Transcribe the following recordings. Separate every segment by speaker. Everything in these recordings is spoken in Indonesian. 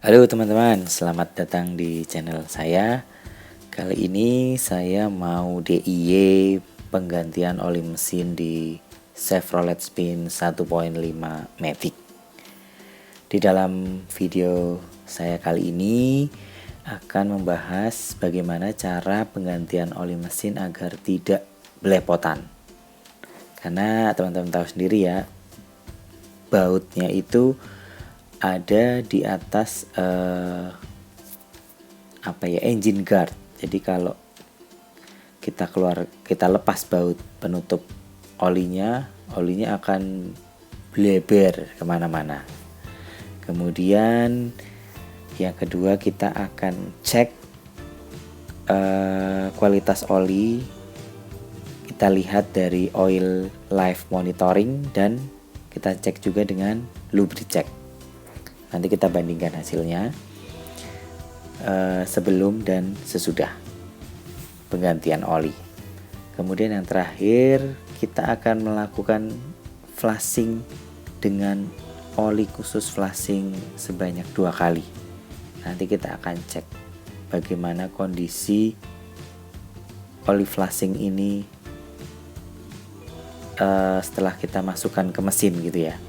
Speaker 1: Halo teman-teman, selamat datang di channel saya. Kali ini saya mau DIY penggantian oli mesin di Chevrolet Spin 1.5 Matic. Di dalam video saya kali ini akan membahas bagaimana cara penggantian oli mesin agar tidak belepotan. Karena teman-teman tahu sendiri ya, bautnya itu ada di atas engine guard. Jadi kalau kita lepas baut penutup olinya akan bleber kemana-mana. Kemudian yang kedua kita akan cek kualitas oli. Kita lihat dari oil life monitoring dan kita cek juga dengan lubricheck. Nanti kita bandingkan hasilnya sebelum dan sesudah penggantian oli. Kemudian yang terakhir kita akan melakukan flushing dengan oli khusus flushing sebanyak 2 kali. Nanti kita akan cek bagaimana kondisi oli flushing ini setelah kita masukkan ke mesin gitu ya.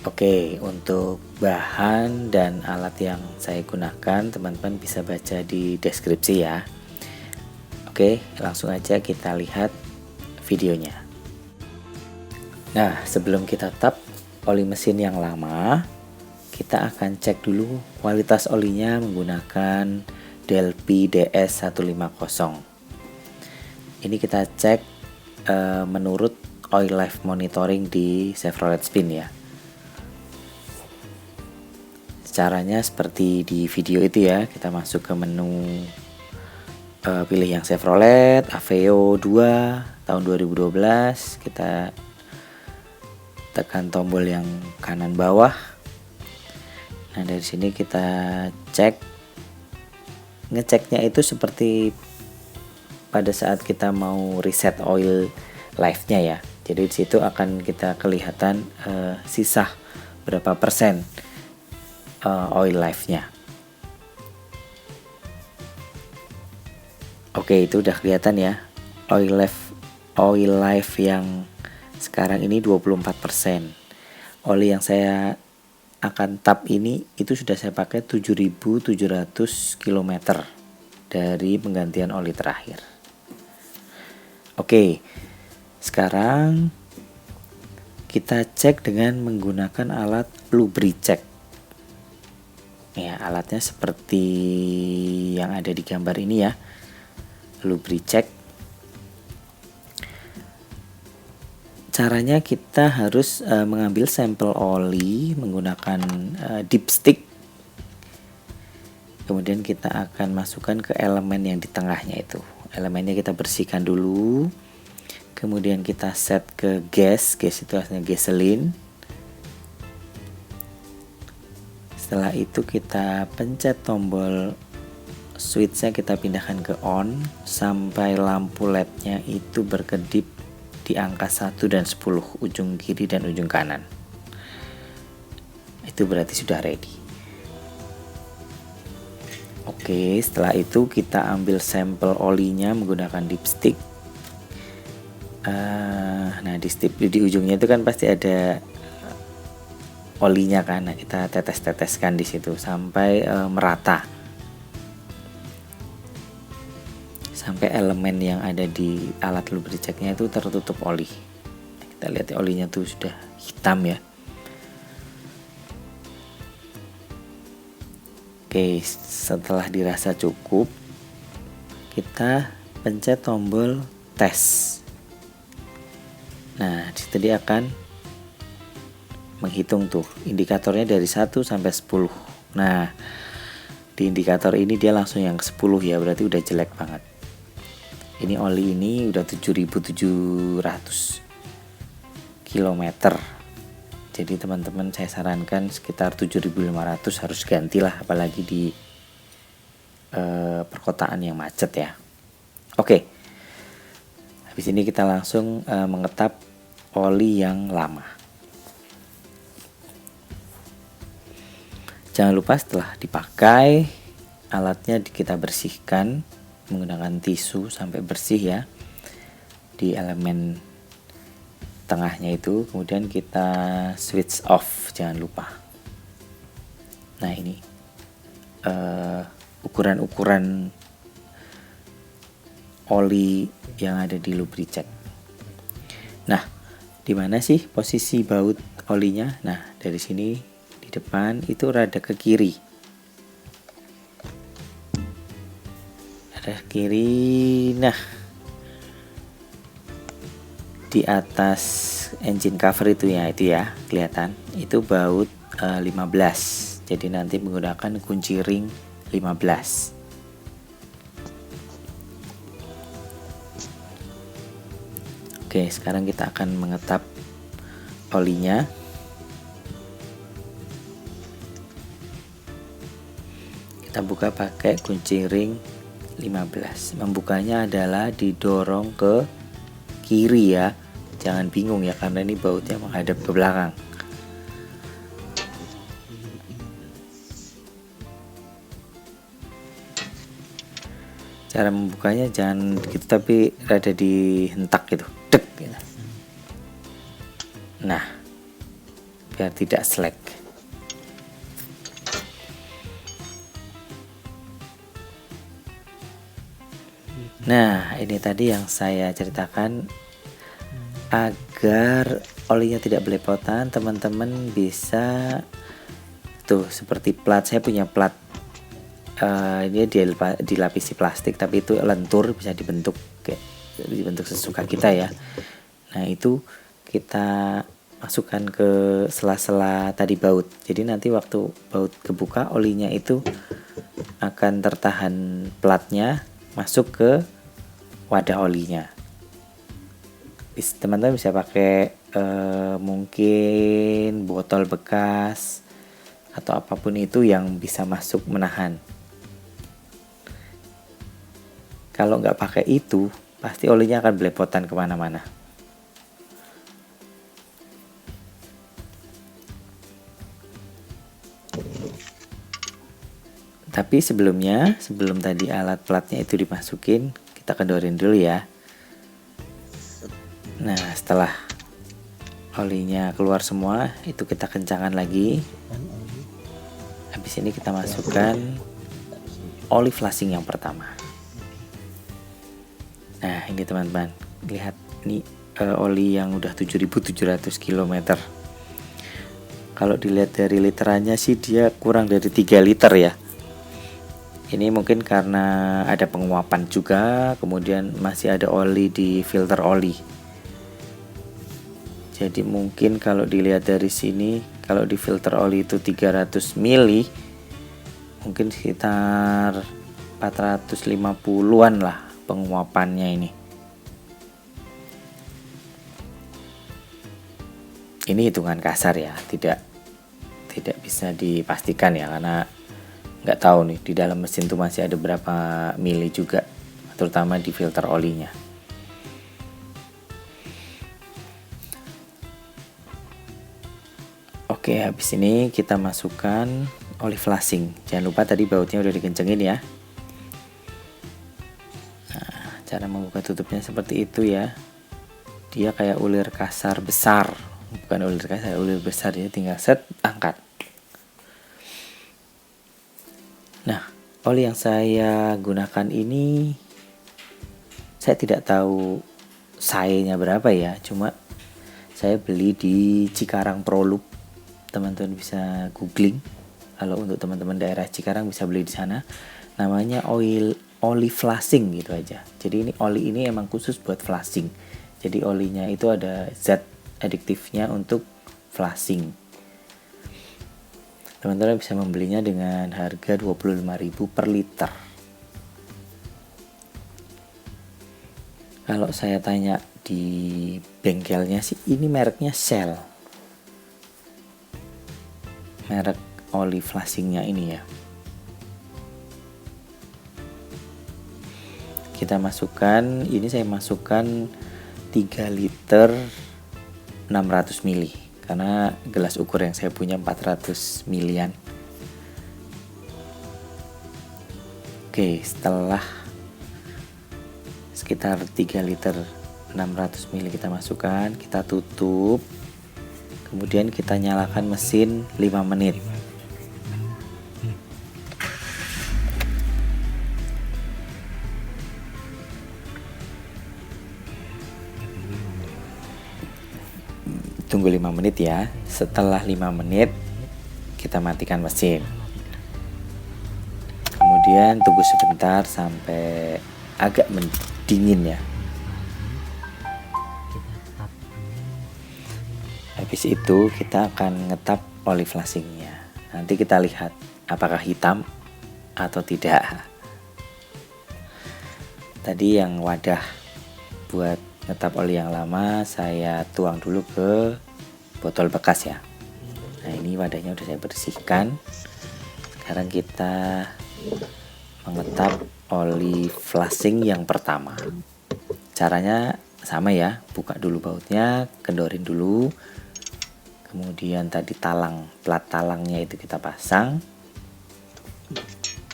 Speaker 1: Oke, untuk bahan dan alat yang saya gunakan teman-teman bisa baca di deskripsi ya. Oke, langsung aja kita lihat videonya. Nah, sebelum kita tap oli mesin yang lama, kita akan cek dulu kualitas olinya menggunakan Delphi DS150. Ini kita cek menurut oil life monitoring di Chevrolet Spin ya. Caranya seperti di video itu ya, kita masuk ke menu, pilih yang Chevrolet Aveo 2 tahun 2012, kita tekan tombol yang kanan bawah. Nah dari sini kita ngeceknya itu seperti pada saat kita mau reset oil life-nya ya. Jadi di situ akan kita kelihatan sisa berapa persen oil life-nya. Oke, itu udah kelihatan ya. Oil life yang sekarang ini 24%. Oli yang saya akan tap ini itu sudah saya pakai 7.700 km dari penggantian oli terakhir. Oke. Sekarang kita cek dengan menggunakan alat lubricheck. Ya, alatnya seperti yang ada di gambar ini ya, lubricheck. Caranya kita harus mengambil sampel oli menggunakan dipstick. Kemudian kita akan masukkan ke elemen yang di tengahnya itu. Elemennya kita bersihkan dulu. Kemudian kita set ke gas itu artinya gasoline. Setelah itu kita pencet tombol switchnya, kita pindahkan ke on sampai lampu LED-nya itu berkedip di angka 1 dan 10, ujung kiri dan ujung kanan. Itu berarti sudah ready. Oke, setelah itu kita ambil sampel olinya menggunakan dipstick. Nah di ujungnya itu kan pasti ada olinya kan. Nah, kita teteskan di situ sampai merata, sampai elemen yang ada di alat lubrichecknya itu tertutup oli. Nah, kita lihat ya, olinya tuh sudah hitam ya. Oke, setelah dirasa cukup, kita pencet tombol tes. Nah, disitu dia akan menghitung tuh indikatornya dari 1 sampai 10. Nah, di indikator ini dia langsung yang ke 10 ya, berarti udah jelek banget. Ini oli ini udah 7.700 km. Jadi teman-teman saya sarankan sekitar 7.500 harus gantilah, apalagi di perkotaan yang macet ya. Oke. Habis ini kita langsung mengetap oli yang lama. Jangan lupa setelah dipakai, alatnya kita bersihkan menggunakan tisu sampai bersih ya, di elemen tengahnya itu. Kemudian kita switch off, jangan lupa. Nah ini ukuran-ukuran oli yang ada di lubricant. Nah, di mana sih posisi baut olinya? Nah, dari sini di depan itu rada ke kiri. Rada ke kiri. Nah, di atas engine cover itu ya kelihatan. Itu baut 15. Jadi nanti menggunakan kunci ring 15. Oke, sekarang kita akan mengetap olinya. Kita buka pakai kunci ring 15. Membukanya adalah didorong ke kiri ya. Jangan bingung ya, karena ini bautnya menghadap ke belakang. Cara membukanya jangan gitu, tapi rada dihentak gitu. Dek gitu. Nah, biar tidak slack. Nah, ini tadi yang saya ceritakan. Agar olinya tidak belepotan, teman-teman bisa tuh seperti plat. Saya punya plat, ini dilapisi plastik, tapi itu lentur, bisa dibentuk sesuka kita ya. Nah itu kita masukkan ke sela-sela tadi baut. Jadi nanti waktu baut kebuka, olinya itu akan tertahan, platnya masuk ke wadah olinya. Teman-teman bisa pakai mungkin botol bekas atau apapun itu yang bisa masuk menahan. Kalau nggak pakai itu, pasti olinya akan belepotan kemana-mana. Tapi sebelum tadi alat platnya itu dimasukin, kita kendorin dulu ya. Nah, setelah olinya keluar semua, itu kita kencangkan lagi. Habis ini kita masukkan oli flashing yang pertama. Nah, ini teman-teman, lihat nih oli yang udah 7.700 km. Kalau dilihat dari literannya sih dia kurang dari 3 liter ya. Ini mungkin karena ada penguapan juga, kemudian masih ada oli di filter oli. Jadi mungkin kalau dilihat dari sini, kalau di filter oli itu 300 mili, mungkin sekitar 450-an lah penguapannya ini. Ini hitungan kasar ya, tidak bisa dipastikan ya, karena nggak tahu nih di dalam mesin tuh masih ada berapa mili juga, terutama di filter olinya. Oke, habis ini kita masukkan oli flashing. Jangan lupa tadi bautnya udah dikencengin ya. Nah, cara membuka tutupnya seperti itu ya. Dia kayak ulir kasar besar, bukan ulir kasar, ulir besar. Jadi tinggal set, angkat. Nah, oli yang saya gunakan ini, saya tidak tahu size-nya berapa ya. Cuma saya beli di Cikarang Prolub. Teman-teman bisa googling. Kalau untuk teman-teman daerah Cikarang bisa beli di sana. Namanya oli flashing gitu aja. Jadi ini oli ini emang khusus buat flashing. Jadi olinya itu ada zat adiktifnya untuk flashing. Teman-teman bisa membelinya dengan harga 25.000 per liter. Kalau saya tanya di bengkelnya sih, ini mereknya Shell. Merek oli flashingnya ini ya. Kita masukkan, ini saya masukkan 3 liter 600 mili, karena gelas ukur yang saya punya 400 milian. Oke, setelah sekitar 3 liter 600 ml kita masukkan, kita tutup, kemudian kita nyalakan mesin 5 menit. Tunggu 5 menit ya. Setelah 5 menit kita matikan mesin, kemudian tunggu sebentar sampai agak mendingin ya. Habis itu kita akan ngetap oli flashingnya. Nanti kita lihat apakah hitam atau tidak. Tadi yang wadah buat ngetap oli yang lama saya tuang dulu ke botol bekas ya. Nah, ini wadahnya udah saya bersihkan. Sekarang kita mengetap oli flashing yang pertama. Caranya sama ya, buka dulu bautnya, kendorin dulu. Kemudian tadi plat talangnya itu kita pasang.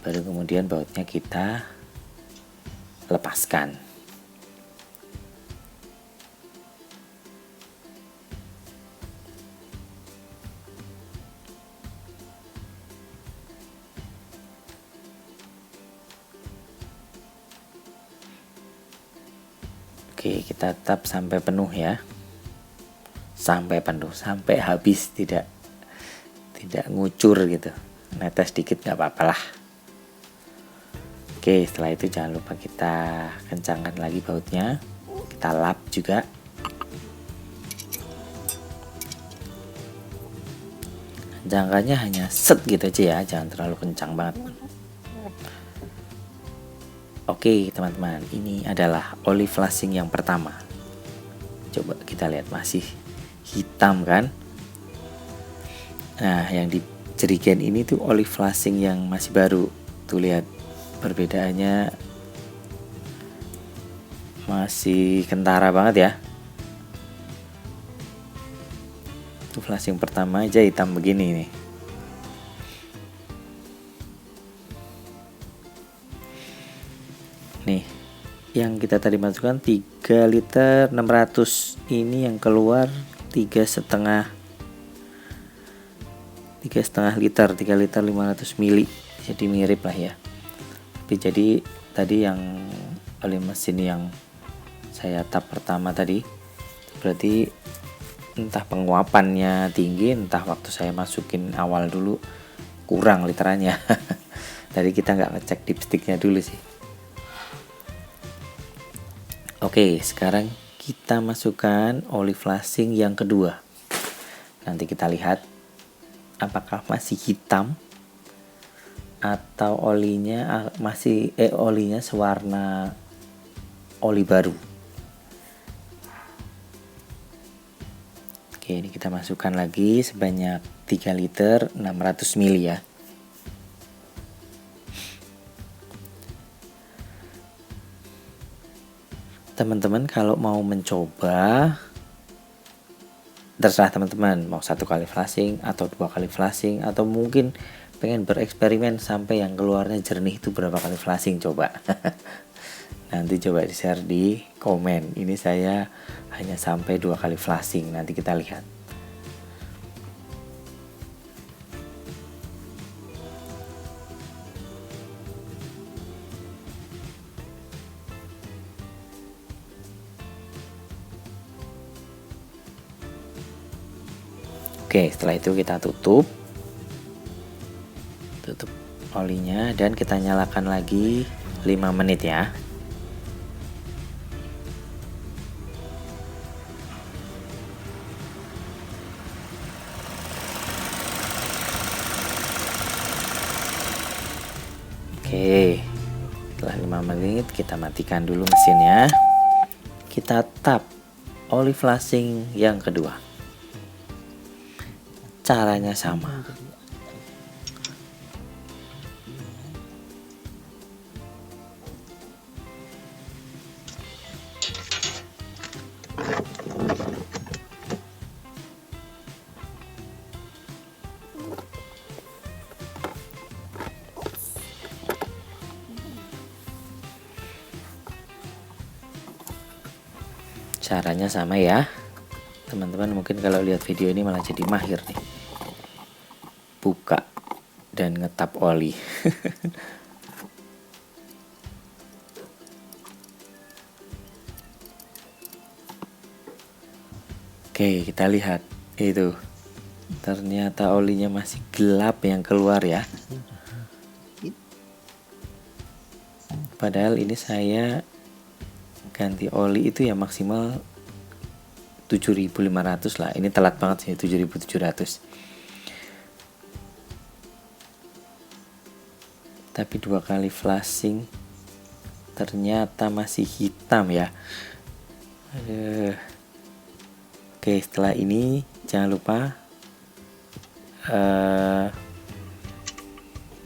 Speaker 1: Baru kemudian bautnya kita lepaskan. Oke, kita tap sampai penuh ya. Sampai penuh, sampai habis, tidak ngucur gitu. Netes dikit nggak apa-apa lah. Oke, setelah itu jangan lupa kita kencangkan lagi bautnya. Kita lap juga. Kencangkannya hanya set gitu aja ya, jangan terlalu kencang banget. Oke teman-teman, ini adalah oli flashing yang pertama. Coba kita lihat, masih hitam kan. Nah, yang di jerigen ini tuh oli flashing yang masih baru. Tuh lihat perbedaannya, masih kentara banget ya. Tuh flashing pertama aja hitam begini nih. Nih, yang kita tadi masukkan 3 liter 600, ini yang keluar 3,5 liter, 3 liter 500 mili. Jadi mirip lah ya. Tapi jadi tadi yang oli mesin yang saya tap pertama tadi, berarti entah penguapannya tinggi, entah waktu saya masukin awal dulu kurang literannya. Tadi kita nggak ngecek dipsticknya dulu sih. Oke, sekarang kita masukkan oli flashing yang kedua. Nanti kita lihat apakah masih hitam atau olinya olinya sewarna oli baru. Oke, ini kita masukkan lagi sebanyak 3 liter 600 ml ya. Teman-teman kalau mau mencoba, terserah teman-teman mau 1 kali flashing atau 2 kali flashing, atau mungkin pengen bereksperimen sampai yang keluarnya jernih itu berapa kali flashing, coba. Nanti coba di share di komen. Ini saya hanya sampai 2 kali flashing, nanti kita lihat. Oke, setelah itu kita tutup olinya dan kita nyalakan lagi 5 menit ya. Oke, setelah 5 menit kita matikan dulu mesinnya. Kita tap oli flashing yang kedua. Caranya sama. Caranya sama ya teman-teman, mungkin kalau lihat video ini malah jadi mahir nih. Buka dan ngetap oli. Oke, kita lihat itu. Ternyata olinya masih gelap yang keluar ya. Padahal ini saya ganti oli itu ya maksimal 7.500 lah. Ini telat banget sih, 7.700. Tapi 2 kali flashing ternyata masih hitam ya. Oke, setelah ini jangan lupa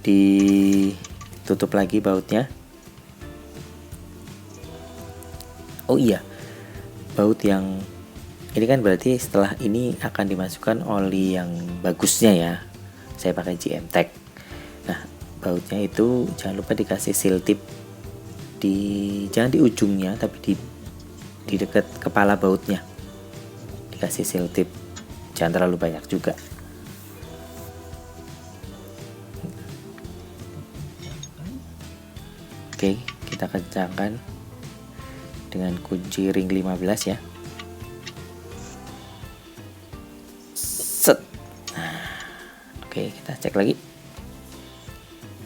Speaker 1: ditutup lagi bautnya. Oh iya, baut yang ini kan berarti setelah ini akan dimasukkan oli yang bagusnya ya. Saya pakai GM Tech. Nah, bautnya itu jangan lupa dikasih seal tip jangan di ujungnya tapi di dekat kepala bautnya. Dikasih seal tip. Jangan terlalu banyak juga. Oke, kita kencangkan dengan kunci ring 15 ya. Set. Nah, oke, kita cek lagi.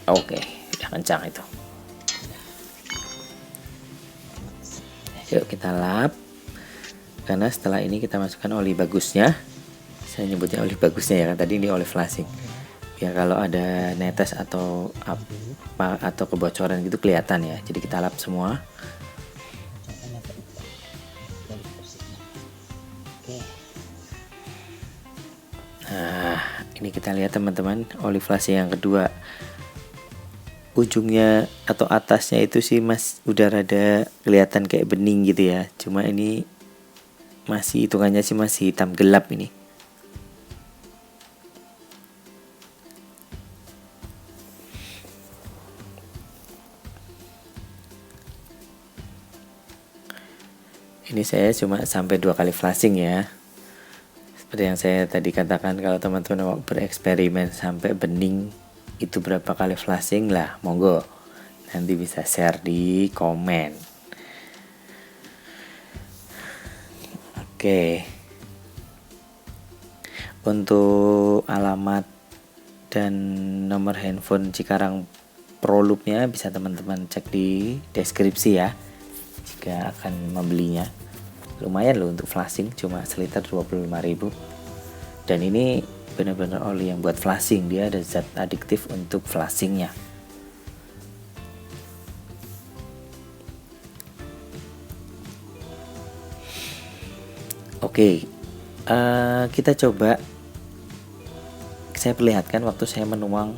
Speaker 1: Oke, udah kencang itu. Yuk kita lap. Karena setelah ini kita masukkan oli bagusnya. Saya nyebutnya oli bagusnya ya kan, tadi ini oli flashing. Biar kalau ada netes atau apa atau kebocoran gitu kelihatan ya. Jadi kita lap semua. Nah, ini kita lihat teman-teman, oli flashing yang kedua. Ujungnya atau atasnya itu sih udah rada kelihatan kayak bening gitu ya. Cuma ini masih hitungannya sih masih hitam gelap ini. Ini saya cuma sampai 2 kali flashing ya. Seperti yang saya tadi katakan, kalau teman-teman mau bereksperimen sampai bening itu berapa kali flashing lah, monggo. Nanti bisa share di komen. Oke. Untuk alamat dan nomor handphone Cikarang Prolube-nya bisa teman-teman cek di deskripsi ya. Jika akan membelinya. Lumayan loh untuk flashing, cuma seliter 25.000. Dan ini benar-benar oli yang buat flashing, dia ada zat adiktif untuk flashingnya. Oke, kita coba. Saya perlihatkan waktu saya menuang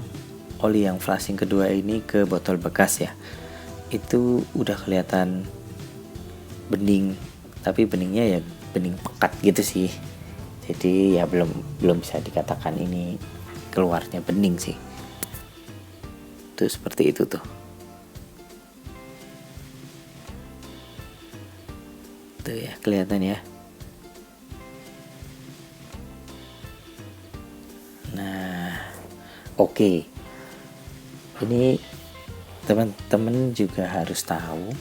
Speaker 1: oli yang flashing kedua ini ke botol bekas ya. Itu udah kelihatan bening, tapi beningnya ya bening pekat gitu sih. Jadi ya belum bisa dikatakan ini keluarnya bening sih. Tuh seperti itu tuh. Tuh ya, kelihatan ya. Nah, oke. Ini teman-teman juga harus tahu,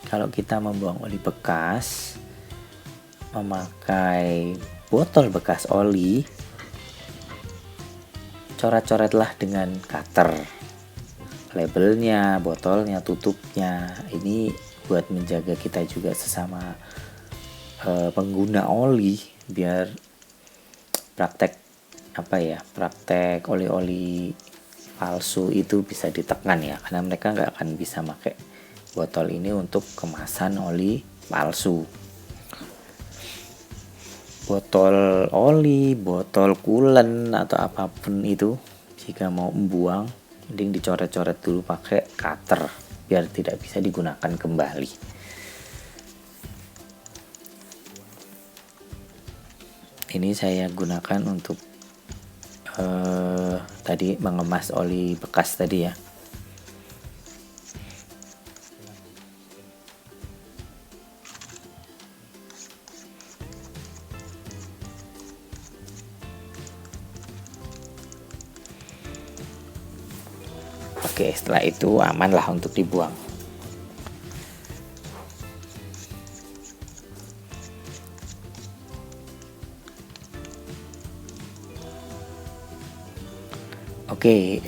Speaker 1: kalau kita membuang oli bekas, memakai botol bekas oli, coret-coretlah dengan cutter. Labelnya, botolnya, tutupnya. Ini buat menjaga kita juga sesama pengguna oli, biar praktek oli-oli palsu itu bisa ditekan ya, karena mereka nggak akan bisa pakai botol ini untuk kemasan oli palsu. Botol oli, botol coolant atau apapun itu, jika mau membuang mending dicoret-coret dulu pakai cutter biar tidak bisa digunakan kembali. Ini saya gunakan untuk tadi mengemas oli bekas tadi ya. Oke, setelah itu aman lah untuk dibuang. Oke,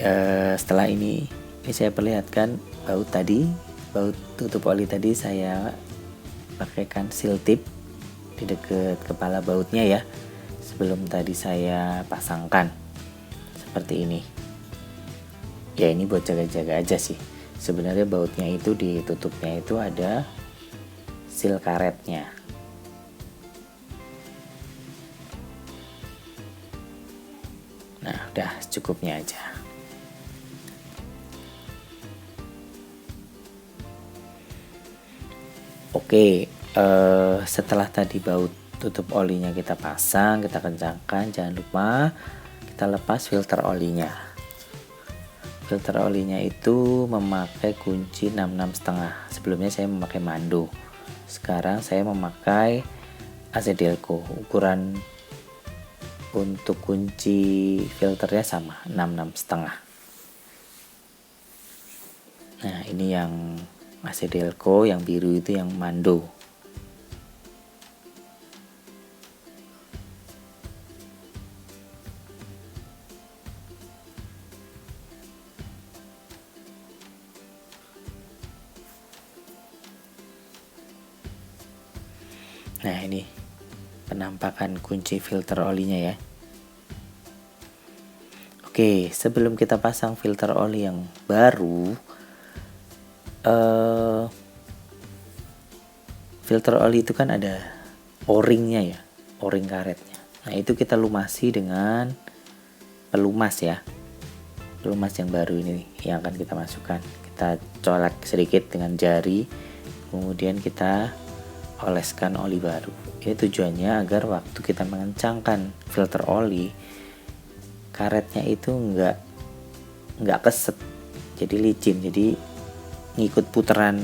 Speaker 1: setelah ini saya perlihatkan baut tutup oli tadi saya pakaikan seal tip di dekat kepala bautnya ya, sebelum tadi saya pasangkan seperti ini. Ya ini buat jaga-jaga aja sih. Sebenarnya bautnya itu di tutupnya itu ada seal karetnya. Nah, udah secukupnya aja. Oke, setelah tadi baut tutup olinya kita pasang, kita kencangkan, jangan lupa kita lepas filter olinya. Filter olinya itu memakai kunci 66,5. Sebelumnya saya memakai Mando. Sekarang saya memakai AC Delco. Ukuran untuk kunci filternya sama, 66,5. Nah, ini yang AC Delco, yang biru itu yang Mando. Nah, ini penampakan kunci filter olinya ya. Oke, sebelum kita pasang filter oli yang baru, filter oli itu kan ada o-ringnya ya, o-ring karetnya. Nah, itu kita lumasi dengan pelumas ya, pelumas yang baru ini yang akan kita masukkan. Kita colek sedikit dengan jari, kemudian kita oleskan oli baru. Ini tujuannya agar waktu kita mengencangkan filter oli, karetnya itu nggak keset, jadi licin, jadi ngikut putaran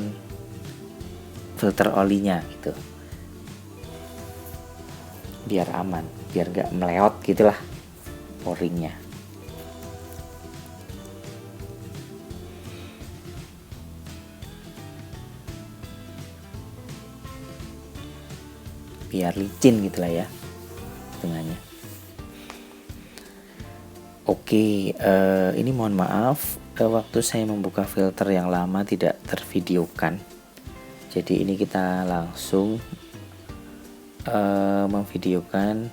Speaker 1: filter olinya gitu, biar aman, biar nggak meleot gitulah o-ringnya. Biar licin gitulah ya tengahnya. Oke, ini mohon maaf, waktu saya membuka filter yang lama tidak tervideokan. Jadi ini kita langsung memvideokan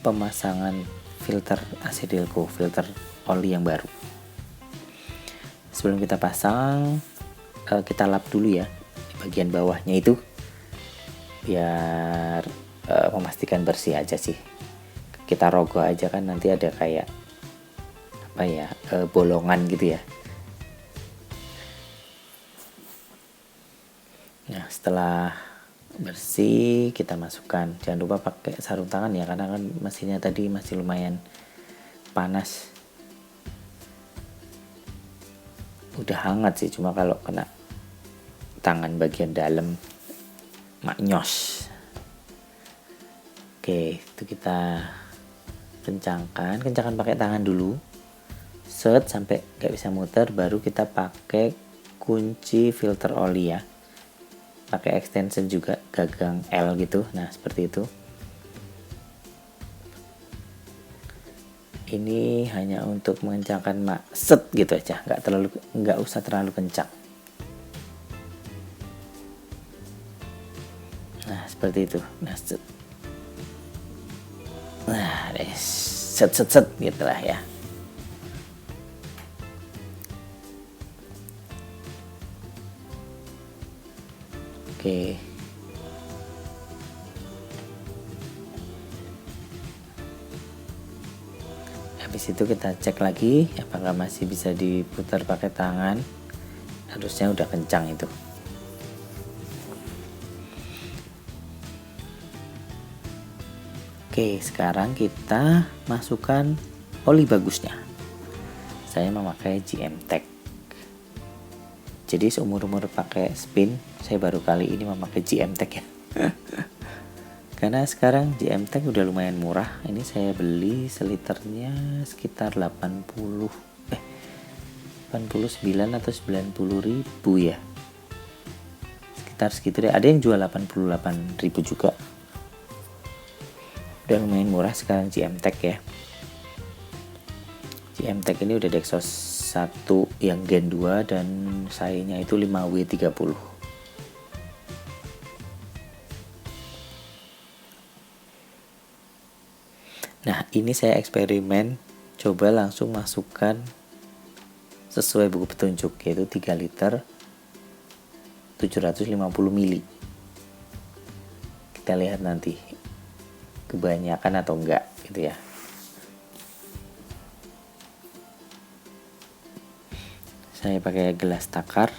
Speaker 1: pemasangan filter AC Delco, filter oli yang baru. Sebelum kita pasang, kita lap dulu ya di bagian bawahnya itu, biar memastikan bersih aja sih. Kita rogoh aja kan nanti ada kayak apa ya, bolongan gitu ya. Nah, setelah bersih kita masukkan, jangan lupa pakai sarung tangan ya, karena kan mesinnya tadi masih lumayan panas. Udah hangat sih, cuma kalau kena tangan bagian dalam maknyos. Oke, itu kita kencangkan pakai tangan dulu, set sampai nggak bisa muter, baru kita pakai kunci filter oli ya, pakai extension juga, gagang L gitu. Nah, seperti itu. Ini hanya untuk mengencangkan set gitu aja, nggak usah terlalu kencang. Nah, seperti itu. Nah, set. Nah, set gitu lah ya. Oke. Habis itu kita cek lagi apakah masih bisa diputar pakai tangan. Harusnya udah kencang itu. Oke, sekarang kita masukkan oli bagusnya. Saya memakai GM Tech. Jadi seumur-umur pakai spin, saya baru kali ini memakai GM Tech ya. Karena sekarang GM Tech udah lumayan murah. Ini saya beli seliternya sekitar 80 89 atau 90.000 ya, sekitar segitu deh. Ada yang jual 88.000 juga, udah lumayan murah sekarang GM-Tech ya. GM-Tech ini udah Dexos 1 yang Gen 2 dan sayanya itu 5W30. Nah, ini saya eksperimen, coba langsung masukkan sesuai buku petunjuk, yaitu 3 liter 750 mili. Kita lihat nanti kebanyakan atau enggak gitu ya. Saya pakai gelas takar.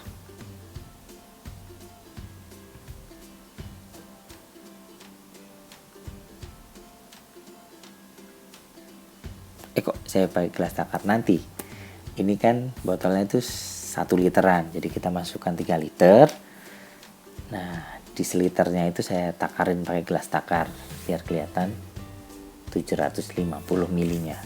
Speaker 1: Kok saya pakai gelas takar nanti? Ini kan botolnya itu 1 literan, jadi kita masukkan 3 liter. Nah, di seliternya itu saya takarin pakai gelas takar biar kelihatan 750 milinya.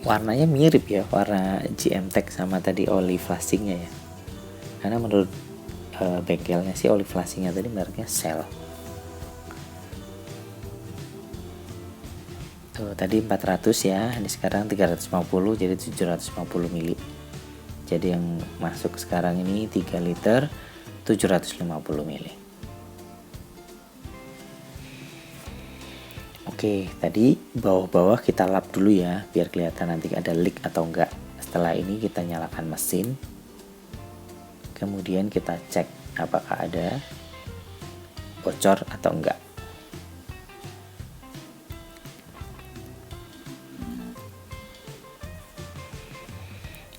Speaker 1: Warnanya mirip ya, warna GM-Tech sama tadi oli flashingnya ya, karena menurut bengkelnya sih oli flashingnya tadi mereknya Shell. Tuh, tadi 400 ya, ini sekarang 350, jadi 750 mili. Jadi yang masuk sekarang ini 3 liter 750 mili. Oke, tadi bawah-bawah kita lap dulu ya, biar kelihatan nanti ada leak atau enggak. Setelah ini kita nyalakan mesin, kemudian kita cek apakah ada bocor atau enggak.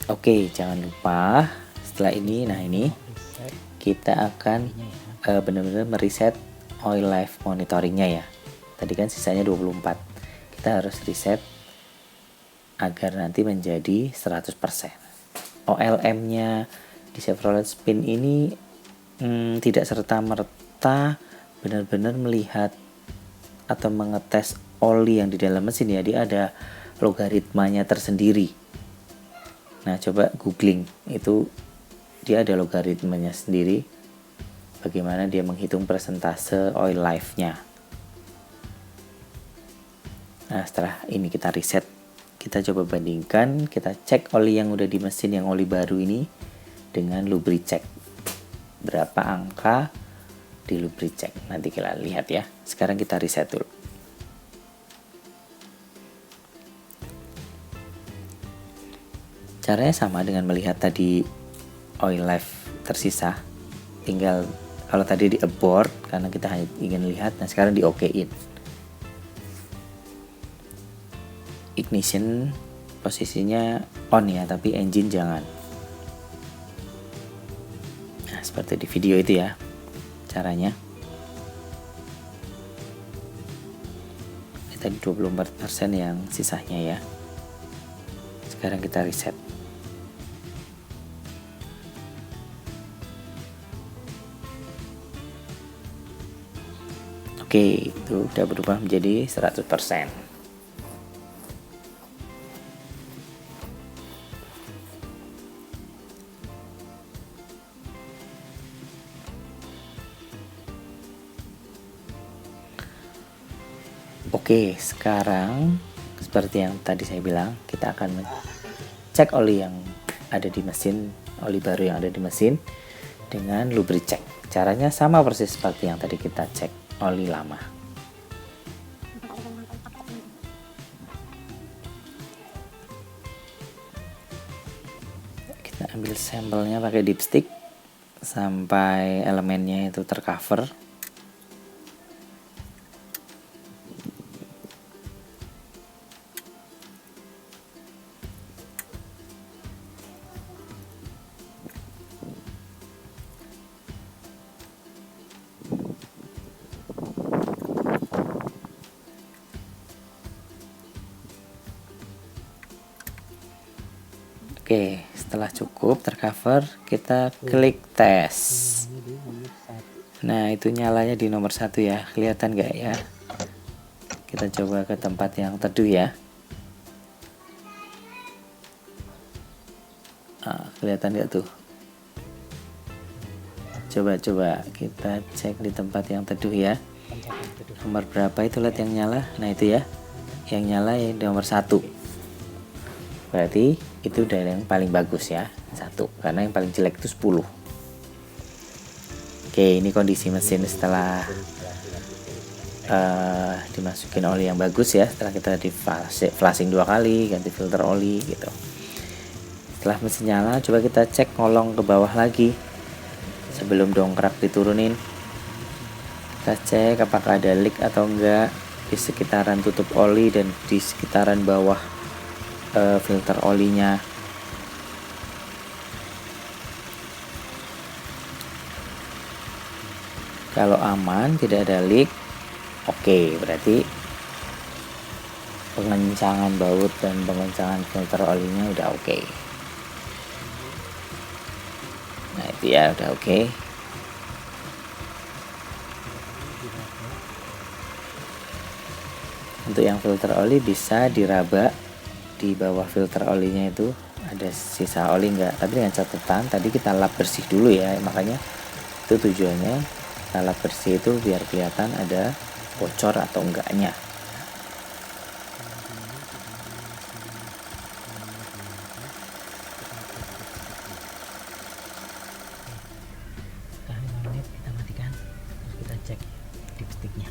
Speaker 1: Oke, jangan lupa setelah ini, nah ini kita akan benar-benar mereset oil life monitoringnya ya. Tadi kan sisanya 24, kita harus reset agar nanti menjadi 100%. OLM-nya di Chevrolet Spin ini tidak serta-merta benar-benar melihat atau mengetes oli yang di dalam mesin ya, dia ada logaritmanya tersendiri. Nah, coba googling, itu dia ada logaritmanya sendiri, bagaimana dia menghitung persentase oil life-nya. Nah, setelah ini kita reset, kita coba bandingkan, kita cek oli yang udah di mesin yang oli baru ini dengan lubricheck. Berapa angka di lubricheck? Nanti kita lihat ya. Sekarang kita reset dulu. Caranya sama dengan melihat tadi oil life tersisa. Tinggal kalau tadi di abort karena kita hanya ingin lihat, nah sekarang di OK-in. Ignition posisinya on ya, tapi engine jangan. Nah, seperti di video itu ya caranya. Tadi 24% yang sisanya ya. Sekarang kita reset. Oke, itu udah berubah menjadi 100%. Oke, sekarang seperti yang tadi saya bilang, kita akan cek oli yang ada di mesin, oli baru yang ada di mesin dengan lubricheck. Caranya sama persis seperti yang tadi kita cek oli lama. Kita ambil sampelnya pakai dipstick sampai elemennya itu tercover. Oke, setelah cukup tercover, kita klik tes. Nah, itu nyalanya di nomor 1 ya, kelihatan nggak ya? Kita coba ke tempat yang teduh ya. Kelihatan nggak tuh? Coba kita cek di tempat yang teduh ya. Nomor berapa itu lihat yang nyala? Nah itu ya, yang nyala ya nomor 1. Berarti itu udah yang paling bagus ya, 1. Karena yang paling jelek itu 10. Oke, ini kondisi mesin setelah dimasukin oli yang bagus ya. Setelah kita di flashing 2 kali, ganti filter oli gitu. Setelah mesin nyala, coba kita cek ngolong ke bawah lagi sebelum dongkrak diturunin. Kita cek apakah ada leak atau enggak di sekitaran tutup oli dan di sekitaran bawah filter olinya. Kalau aman, tidak ada leak, oke, berarti pengencangan baut dan pengencangan filter olinya udah oke. Nah itu ya udah oke. Untuk yang filter oli bisa diraba di bawah filter olinya, itu ada sisa oli enggak, tapi dengan catatan tadi kita lap bersih dulu ya, makanya itu tujuannya kita lap bersih itu biar kelihatan ada bocor atau enggaknya. Kita matikan, terus kita cek dipsticknya.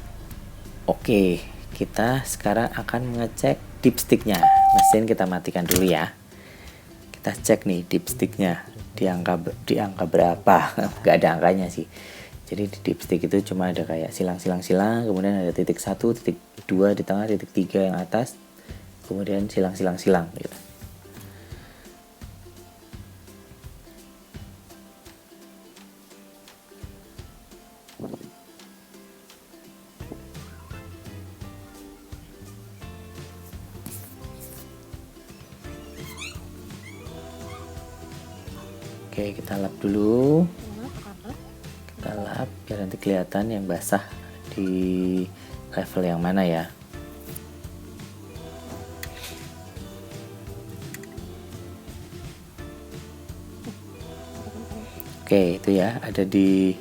Speaker 1: Oke, kita sekarang akan mengecek dipsticknya. Mesin kita matikan dulu ya. Kita cek nih dipsticknya di angka berapa. Gak ada angkanya sih. Jadi di dipstick itu cuma ada kayak silang-silang, kemudian ada titik 1, titik 2 di tengah, titik 3 yang atas, kemudian silang-silang gitu. Oke, kita lap dulu. Kita lap biar nanti kelihatan yang basah di level yang mana ya. Oke, itu ya, ada di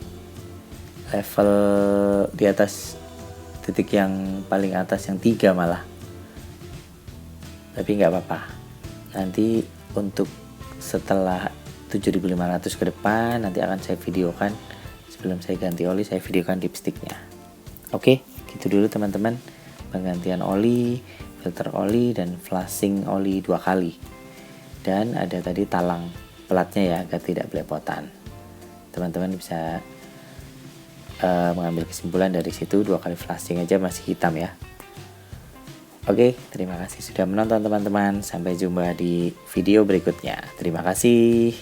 Speaker 1: level di atas titik yang paling atas, yang 3 malah. Tapi nggak apa-apa. Nanti untuk setelah 7500 ke depan nanti akan saya videokan, sebelum saya ganti oli saya videokan dipsticknya. Oke, gitu dulu teman-teman, penggantian oli, filter oli, dan flashing oli 2 kali. Dan ada tadi talang pelatnya ya agar tidak belepotan. Teman-teman bisa mengambil kesimpulan dari situ, 2 kali flashing aja masih hitam ya. Oke, terima kasih sudah menonton teman-teman. Sampai jumpa di video berikutnya. Terima kasih.